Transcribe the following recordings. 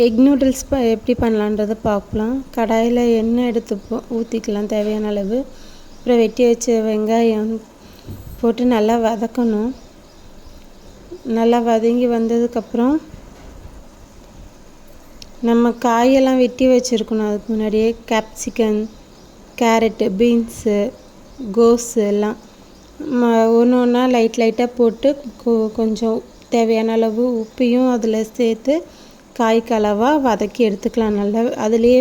Egg noodles எப்படி பண்ணலான்றதை பார்க்கலாம். கடாயில் எண்ணெய் எடுத்து ஊற்றிக்கலாம் தேவையான அளவு. அப்புறம் வெட்டி வச்ச வெங்காயம் போட்டு நல்லா வதக்கணும். நல்லா வதங்கி வந்ததுக்கப்புறம் நம்ம காயெல்லாம் வெட்டி வச்சுருக்கணும். அதுக்கு முன்னாடியே கேப்சிகம், கேரட்டு, பீன்ஸு, கோஸு எல்லாம் ஒன்று ஒன்றா லைட்டாக போட்டு கொஞ்சம் தேவையான அளவு உப்பையும் அதில் சேர்த்து காய்க்கு அளவாக வதக்கி எடுத்துக்கலாம். நல்லா அதுலேயே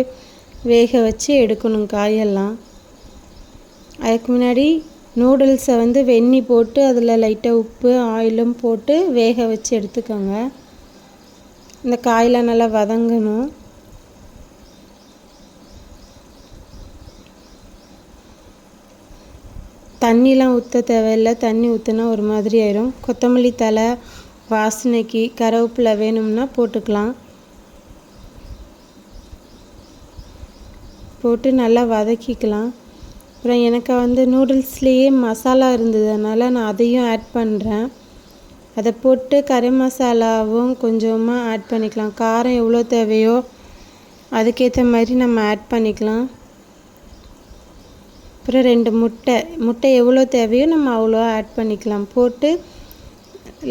வேக வச்சு எடுக்கணும் காயெல்லாம். அதுக்கு முன்னாடி நூடுல்ஸை வெந்நீர் போட்டு அதில் லைட்டாக உப்பு ஆயிலும் போட்டு வேக வச்சு எடுத்துக்கோங்க. இந்த காயெல்லாம் நல்லா வதங்கணும். தண்ணிலாம் ஊற்ற தேவையில்லை. தண்ணி ஊற்றினா ஒரு மாதிரி ஆயிரும். கொத்தமல்லி தழை வாசனைக்கு, கருவேப்பிலை வேணும்னா போட்டுக்கலாம். போட்டு நல்லா வதக்கிக்கலாம். அப்புறம் எனக்கு நூடுல்ஸ்லேயே மசாலா இருந்ததுனால நான் அதையும் ஆட் பண்ணுறேன். அதை போட்டு கறி மசாலாவும் கொஞ்சமாக ஆட் பண்ணிக்கலாம். காரம் எவ்வளோ தேவையோ அதுக்கேற்ற மாதிரி நம்ம ஆட் பண்ணிக்கலாம். அப்புறம் 2 முட்டை எவ்வளோ தேவையோ நம்ம அவ்வளோ ஆட் பண்ணிக்கலாம். போட்டு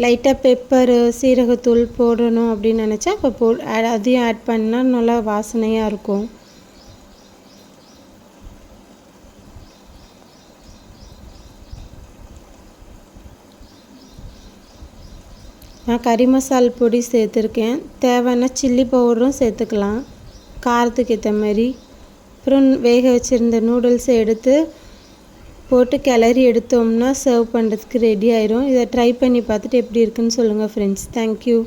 லைட்டாக பெப்பரு, சீரகத்தூள் போடணும் அப்படின்னு நினச்சா அப்போ அதையும் ஆட் பண்ணால் நல்லா வாசனையாக இருக்கும். நான் கறி மசால் பொடி சேர்த்துருக்கேன். தேவைன்னா சில்லி பவுடரும் சேர்த்துக்கலாம் காரத்துக்கு ஏற்ற மாதிரி. அப்புறம் வேக வச்சுருந்த நூடுல்ஸை எடுத்து போட்டு கிளறி எடுத்தோம்னா சர்வ் பண்ணுறதுக்கு ரெடி ஆயிரும். இதை ட்ரை பண்ணி பார்த்துட்டு எப்படி இருக்குன்னு சொல்லுங்கள் ஃப்ரெண்ட்ஸ். தேங்க்யூ.